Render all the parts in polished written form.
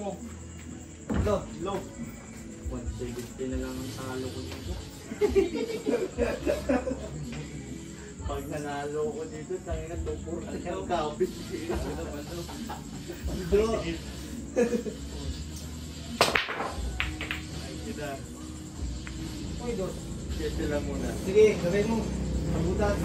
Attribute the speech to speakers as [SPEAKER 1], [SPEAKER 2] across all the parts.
[SPEAKER 1] mo.
[SPEAKER 2] Low.
[SPEAKER 1] 170 na lang ang talo ko dito. Pag nanalo ko dito, tangin na 2-4 ang kabit.
[SPEAKER 2] Do.
[SPEAKER 1] Ay, kita.
[SPEAKER 2] Uy, do.
[SPEAKER 1] Kaya lang muna.
[SPEAKER 2] Sige, gawin mo. Pagbutas.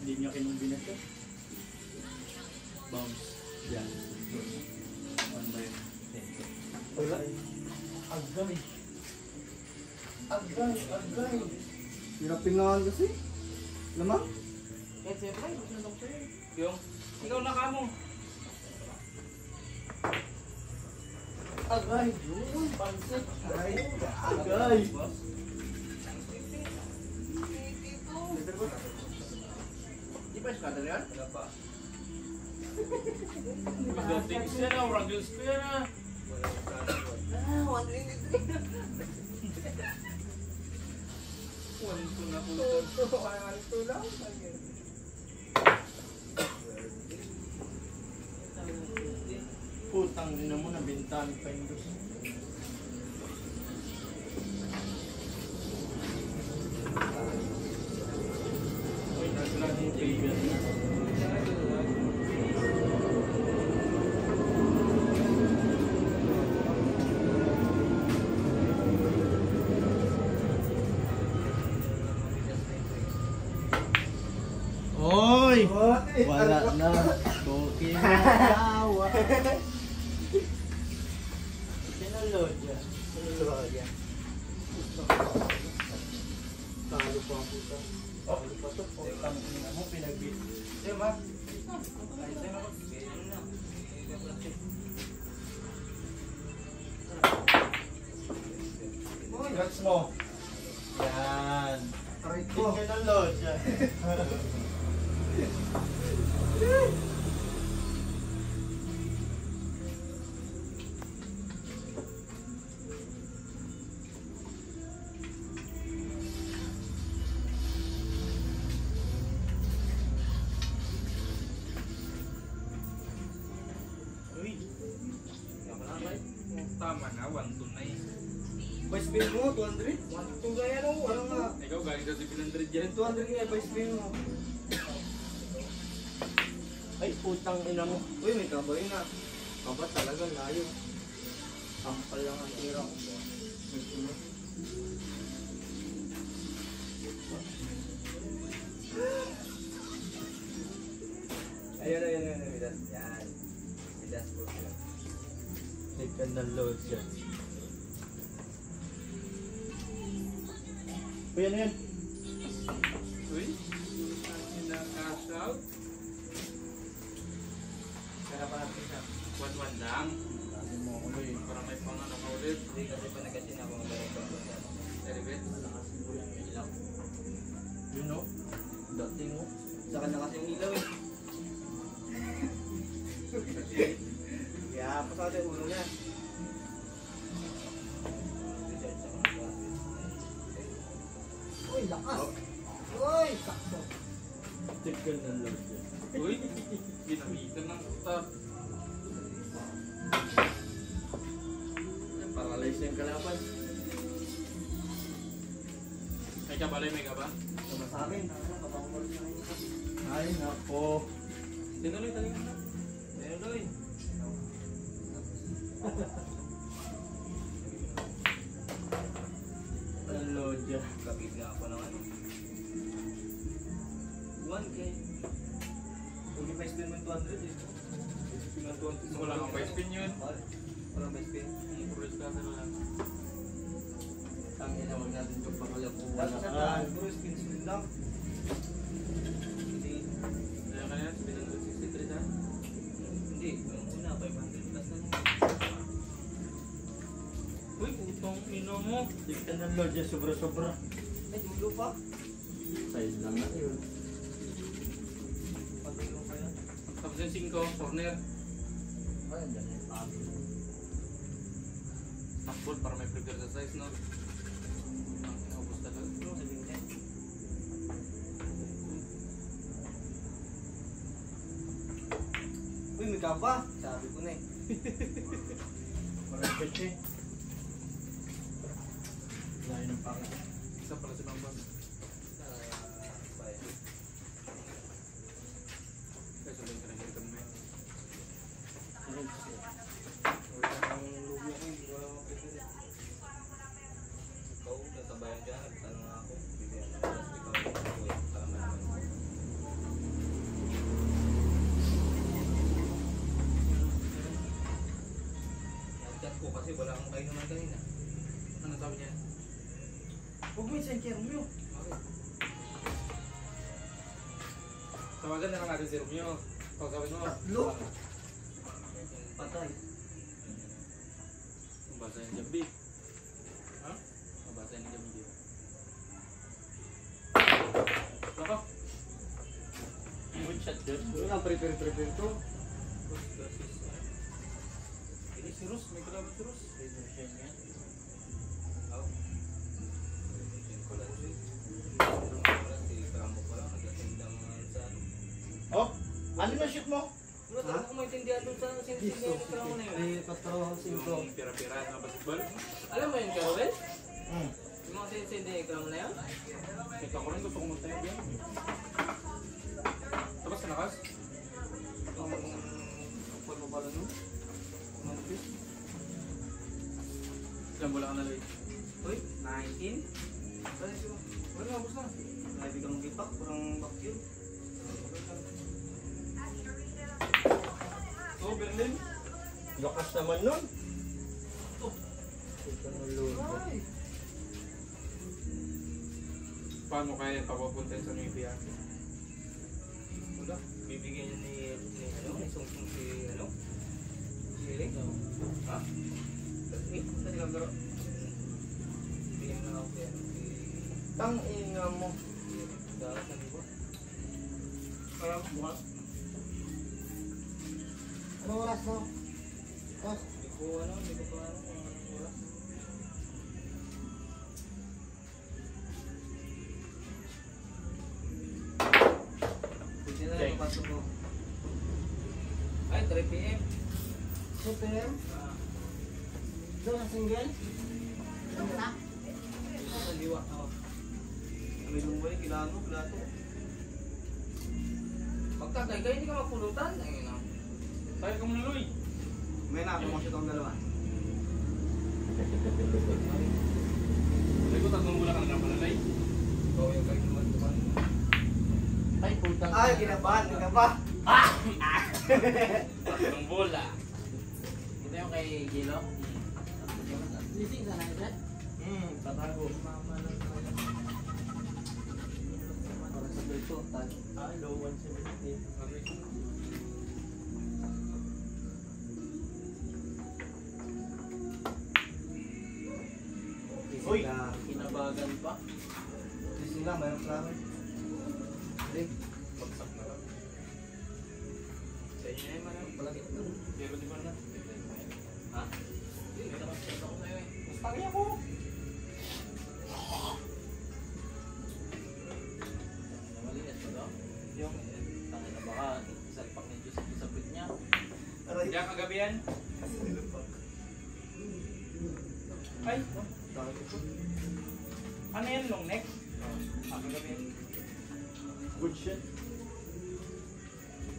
[SPEAKER 1] Hindi niya kinumbinat ko. Bounce. Yan. 1 by 10.
[SPEAKER 2] Wala eh. Agay. Agay. Pinapingahan kasi. Lamang?
[SPEAKER 3] Eh, siyempre, gusto na sa'yo. Yung, ikaw na ka mo.
[SPEAKER 2] Agay. Yun, pansit. Agay.
[SPEAKER 3] Di ba iskada na yan? Wala pa.
[SPEAKER 1] Pagdating siya na, Ragils ko yan ah.
[SPEAKER 3] Wala iskada.
[SPEAKER 2] 183.
[SPEAKER 3] Walito na po.
[SPEAKER 2] Walito lang.
[SPEAKER 1] Putang ina mo, nabintahan pa yung gusto. Uy, naglag yung trigger na. Oy! Wala na. Cookie na awa. Sinulod yan.
[SPEAKER 2] Sinulod yan.
[SPEAKER 1] Talo pa ang puta. Talo pa to. Putang ina mo, pinagbit.
[SPEAKER 3] Di ba? Ay, sa'yo ako. Ganyan na.
[SPEAKER 1] Guts mo. Yan.
[SPEAKER 2] Aray
[SPEAKER 1] Hindi
[SPEAKER 2] ko.
[SPEAKER 1] ka ng load yan.
[SPEAKER 3] Uy. Tama na, 1-2 na yun.
[SPEAKER 2] Vice spin mo, 200? 1-2 gaya no? Ano nga?
[SPEAKER 3] Ikaw galing sa 700 yan.
[SPEAKER 2] Yan, 200 nga, vice spin mo.
[SPEAKER 1] Ay, putang ina mo.
[SPEAKER 2] Uy, may kaboy na.
[SPEAKER 1] Aba talaga, layo. Ampal lang ang tira ko.
[SPEAKER 2] Ayun. Midas. Yan. Midas po.
[SPEAKER 1] Hindi ka ng load yan. Uy, ano yan?
[SPEAKER 3] Uy. Cash out.
[SPEAKER 2] Kaya pa natin siya.
[SPEAKER 3] 1-1 lang.
[SPEAKER 1] Sabi mo uloy.
[SPEAKER 3] Para may pangano ka ulit.
[SPEAKER 2] Hindi kasi pa nagasin ako ng ganito.
[SPEAKER 3] Elevate.
[SPEAKER 1] You know? Dating mo.
[SPEAKER 2] Sa kanya kasi yung ilaw eh. Kaya pa sa atin ulo niya. Uy, lakas! Uy, sakto!
[SPEAKER 1] Hindi ka ng load yan.
[SPEAKER 3] Uy. Ginamitan ng utak.
[SPEAKER 1] Paralyze yung kalaban.
[SPEAKER 3] May kabalay, may kaba.
[SPEAKER 2] Sama sa akin. Kapangol sa akin.
[SPEAKER 1] Ay, nako.
[SPEAKER 3] Tinuloy, tayo na. Tinuloy.
[SPEAKER 1] Ang load yan.
[SPEAKER 2] Kapit nga ako ng ano. 1K. Hindi pa spin mo yung 200 eh. Spin mo 200.
[SPEAKER 3] Wala kang vice pin yun.
[SPEAKER 2] Walang may spin.
[SPEAKER 3] Puro iskada na lang.
[SPEAKER 1] Ang ina, huwag natin itong pangalapuan
[SPEAKER 2] Dapat
[SPEAKER 1] na
[SPEAKER 2] sa
[SPEAKER 1] ka.
[SPEAKER 2] puro spin lang. Hindi.
[SPEAKER 3] Kaya kaya, 763 na.
[SPEAKER 2] Hindi. Yung una, 500 plus na lang.
[SPEAKER 3] Uy, putong ino mo.
[SPEAKER 1] Hindi ka ng load yan, sobra-sobra.
[SPEAKER 2] Ay, dulo pa.
[SPEAKER 1] Size lang na yun.
[SPEAKER 2] Patuloy pa yan.
[SPEAKER 3] Tapos yung 5, corner.
[SPEAKER 2] Ay, andyan.
[SPEAKER 4] ball para may prepare sa size, no? Ang inaubos talaga.
[SPEAKER 2] Ano, sabing din. Uy, may kapa. Sabi ko na eh.
[SPEAKER 1] Parang pitch eh. Layo ng pangit.
[SPEAKER 4] Isa pala si Bambang.
[SPEAKER 2] Bayan.
[SPEAKER 4] Kaya sabihin ka na ganito mo yan.
[SPEAKER 2] Wala nang lugi ako, hindi ko alam ang pwede. Ikaw, nasabayan dyan, nagtanong nga ako. Bigyan na oras, ikaw yung ako eh. Tama naman. Nag-chat ko kasi wala akong kayo naman kanina.
[SPEAKER 4] Ano sabi niya?
[SPEAKER 2] Huwag mo yung kay Romeo.
[SPEAKER 4] Okay. Tawagan na lang natin si Romeo. Pagkawin mo.
[SPEAKER 2] Tatlo? Patay.
[SPEAKER 4] Mabasa yung Jambi. Ha? Mabasa yung Jambi. Lako.
[SPEAKER 1] Good shot yun.
[SPEAKER 2] Wala, prepare to.
[SPEAKER 4] Ini si Rus. May kalaban si Rus.
[SPEAKER 1] Reduction yan.
[SPEAKER 2] Ako. Hindi ko lang siya. Wala, si Kramo ko lang. Nag-attend ng sa ano.
[SPEAKER 1] Oh! Ano na shoot mo?
[SPEAKER 2] Wala talaga akong maintindihan doon sa sinisindihan ng Kramo na yun. Ay, patrabaho
[SPEAKER 4] Yung pira-pira na basketball.
[SPEAKER 2] Alam mo yun, Carol?
[SPEAKER 1] Hmm.
[SPEAKER 2] Yung mga sinisindihan ng Kramo na yun?
[SPEAKER 4] Kita ko rin gusto kong magtayo yan. Tapos ka na, Kas?
[SPEAKER 2] Ang pag mo pala nun? Manipis?
[SPEAKER 4] Ilang bola ka na late?
[SPEAKER 2] Uy, 19? Kaya siya.
[SPEAKER 4] Wala na, ubos na.
[SPEAKER 2] Naibigang gipak, parang vacuum.
[SPEAKER 4] Oh, Berlin.
[SPEAKER 1] Lakas naman nun. Ito ng lulo.
[SPEAKER 4] Paano kaya papapunta sa New York?
[SPEAKER 2] Wala, bibigyan niya ni ano, ni Sungsung si ano? Si Ling? Ha? Kasi kagaro. Bigyan na ako yan.
[SPEAKER 1] Tang ina mo.
[SPEAKER 2] Dapat na diba?
[SPEAKER 1] Parang buhat. Anong oras mo? Oh,
[SPEAKER 2] Hindi ko pa ano kung anong oras. Pwede na lang pasok ko. Ay, 3 PM.
[SPEAKER 1] super.
[SPEAKER 2] Ah,
[SPEAKER 1] Doon ang single. Ano na?
[SPEAKER 2] ito sa liwa. Oh. May lumay, kilano, plato. Pagkagay kayo, hindi ka magpulutan. Ayun na.
[SPEAKER 4] Tayo ka muna, Luy.
[SPEAKER 2] May nakakumasya itong dalawa.
[SPEAKER 4] Sabi ko, tatlong bola ka na naman, Lay.
[SPEAKER 2] Oo, yung kayo naman.
[SPEAKER 1] Ay, putang.
[SPEAKER 2] Ay, kinabahan.
[SPEAKER 4] Tatlong bola.
[SPEAKER 1] Ito yung kay Gilo. Lising sana ito. Patago. Para sa Berto. Low 170. Uy! Kinabagan pa.
[SPEAKER 2] Sising lang, mayroon plano. Hindi.
[SPEAKER 4] Bagsak na lang.
[SPEAKER 2] Sa inyo na yung mayroon palagit doon.
[SPEAKER 4] Pero di ba na?
[SPEAKER 2] Ha?
[SPEAKER 4] Hindi, nakapagsak ako sa'yo eh.
[SPEAKER 2] Mas pangya ko.
[SPEAKER 1] Maliit pa daw.
[SPEAKER 2] Yung,
[SPEAKER 1] Tangin na baka isalpak ng Diyos sa pit niya.
[SPEAKER 2] aray.
[SPEAKER 4] Diyan kagabi yan. Ay,
[SPEAKER 2] Dami ko po.
[SPEAKER 4] ano yan, long neck? Kagabi yan.
[SPEAKER 1] Good shit.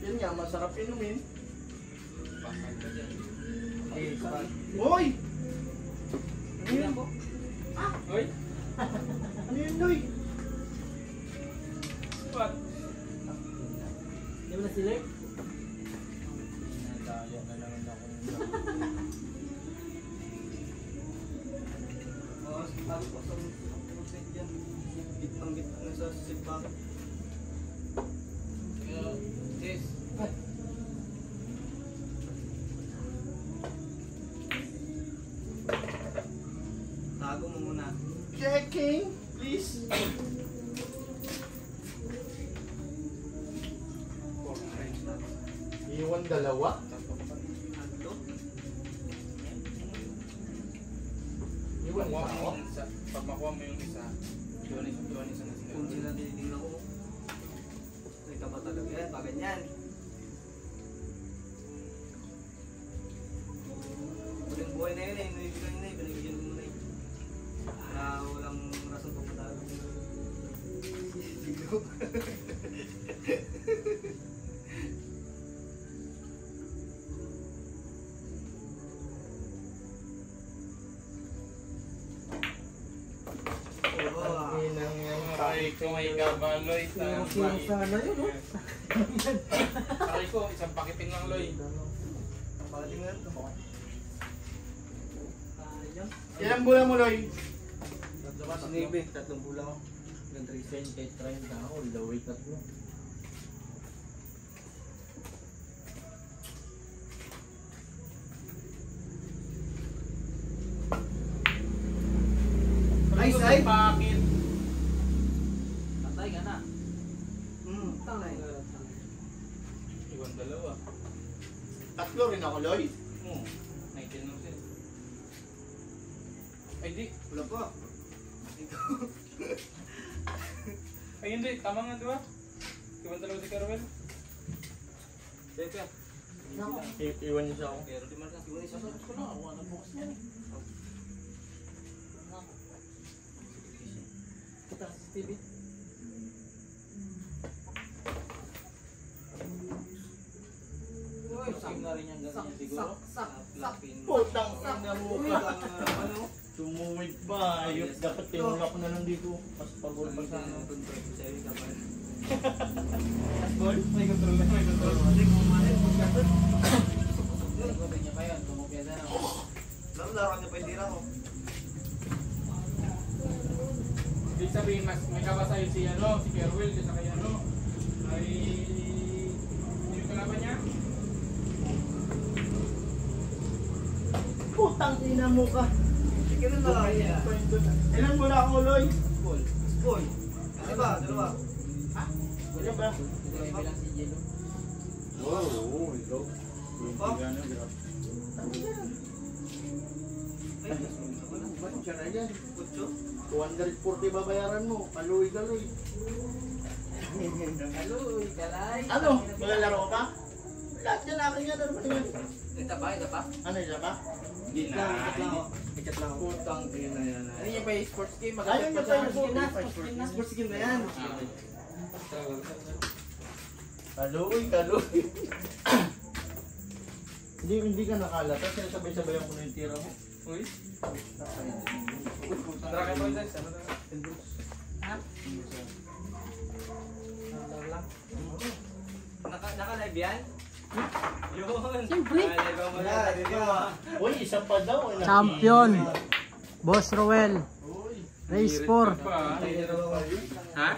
[SPEAKER 1] Yun nga, masarap inumin.
[SPEAKER 4] Pasal ka dyan.
[SPEAKER 2] Eh, saan?
[SPEAKER 1] Hoy!
[SPEAKER 2] Ano yun po?
[SPEAKER 4] Hoy,
[SPEAKER 1] Ano yun, Noy?
[SPEAKER 4] what?
[SPEAKER 1] Di ba na sila? Nadaya na naman ako.
[SPEAKER 2] Oo, sabi ko sa mga dyan. Gitang-git na sa sipag.
[SPEAKER 4] Sis.
[SPEAKER 2] Tago mo muna.
[SPEAKER 1] Checking, please. Iwan dalawa.
[SPEAKER 2] Ano?
[SPEAKER 4] Pag makuha mo yung isa, pag makuha mo yung isa, iwan isa na sila.
[SPEAKER 2] Kung sila tinitingnan ko. Ay ka ba talaga yan? Pag ganyan. Huling buhay na yun eh. Binibigyan na eh. Binibigyan mo na eh. Na walang rason pa matalo. Sigaw.
[SPEAKER 1] Inang yan.
[SPEAKER 4] Aray ko, may kabaloy.
[SPEAKER 1] Sino sana yun, oh?
[SPEAKER 4] Aray ko, isang pakitin lang, Loy.
[SPEAKER 2] Pagating nga ito.
[SPEAKER 1] Ilang bulan mo, Loy?
[SPEAKER 2] Sinibi. 3 bulan ko.
[SPEAKER 1] Ng 3 kay try na ako. Laway tatlo.
[SPEAKER 2] Ay, ay!
[SPEAKER 4] Pakit.
[SPEAKER 3] Patay ka na.
[SPEAKER 2] Tangay.
[SPEAKER 4] Iwan dalawa.
[SPEAKER 1] Tatlo rin ako, Loy.
[SPEAKER 4] Oo. 19 lang siya. Ay, di.
[SPEAKER 2] Wala pa.
[SPEAKER 4] Ay, hindi. Tama nga, di ba? Iwan dalawa si Carvel.
[SPEAKER 2] Teka.
[SPEAKER 1] Iwan niyo sa ako.
[SPEAKER 2] Pero di man kasi wala isa.
[SPEAKER 3] Sasabot ko na. Ako na bukas yan eh. Kita sa TV.
[SPEAKER 2] Uy,
[SPEAKER 3] Sak na rin yung ganyan siguro.
[SPEAKER 2] sak.
[SPEAKER 1] Putang ina mo ka.
[SPEAKER 2] Ano?
[SPEAKER 1] Sumuwid pa. Ayos. Dapat tinulak ko na lang dito. Mas pagod pa sa ano.
[SPEAKER 4] Boy, may control na, may control.
[SPEAKER 3] Sagutin niya pa yun. Tumupiyada na.
[SPEAKER 2] Laro-laro niya pa yung tira ko.
[SPEAKER 4] Ibig sabihin, mas may kabasayo si ano, si Kerwil, sa kay ano, ay yung kalaban niya.
[SPEAKER 1] Putang ina mo ka.
[SPEAKER 2] Sige na lang niya.
[SPEAKER 1] Ilang bulan ako, Loy?
[SPEAKER 2] Boy. Ano ba? Dalawa.
[SPEAKER 1] Ilan ba?
[SPEAKER 3] Ito yung bilang si Jello.
[SPEAKER 1] Oo, ikaw.
[SPEAKER 2] Pa?
[SPEAKER 1] Ba't siya na yan?
[SPEAKER 2] Kutso?
[SPEAKER 1] 240 babayaran mo. Kaloy-kaloy.
[SPEAKER 3] Aloy, kalay.
[SPEAKER 1] Ano? Maglalaro ka? Lahat yan akin yan. Ano ba yan?
[SPEAKER 2] Ito pa?
[SPEAKER 1] Ano isa ba?
[SPEAKER 2] Ikat lang ako. Ikat lang ako.
[SPEAKER 1] Putang ina yan.
[SPEAKER 3] Ano yung pa yung sports game?
[SPEAKER 1] Ayun niya pa yung
[SPEAKER 3] Sports game na.
[SPEAKER 1] sports
[SPEAKER 3] Sports game na.
[SPEAKER 2] Sports game na yan.
[SPEAKER 1] Kaloy. Hindi ka nakalata. Sinasabay-sabay ko na yung tira mo.
[SPEAKER 4] Uy, tara kayo boy, guys. Ano na?
[SPEAKER 3] Ha? Nandar lang.
[SPEAKER 2] Naka-live yan? Yun.
[SPEAKER 5] Siyempre.
[SPEAKER 2] Naka-live ang wala. Dito ah.
[SPEAKER 1] Uy, isa pa daw.
[SPEAKER 5] Champion. Boss Roel.
[SPEAKER 1] Uy.
[SPEAKER 5] Race 4.
[SPEAKER 4] Pa,
[SPEAKER 2] Ay, dalawa.
[SPEAKER 4] ha?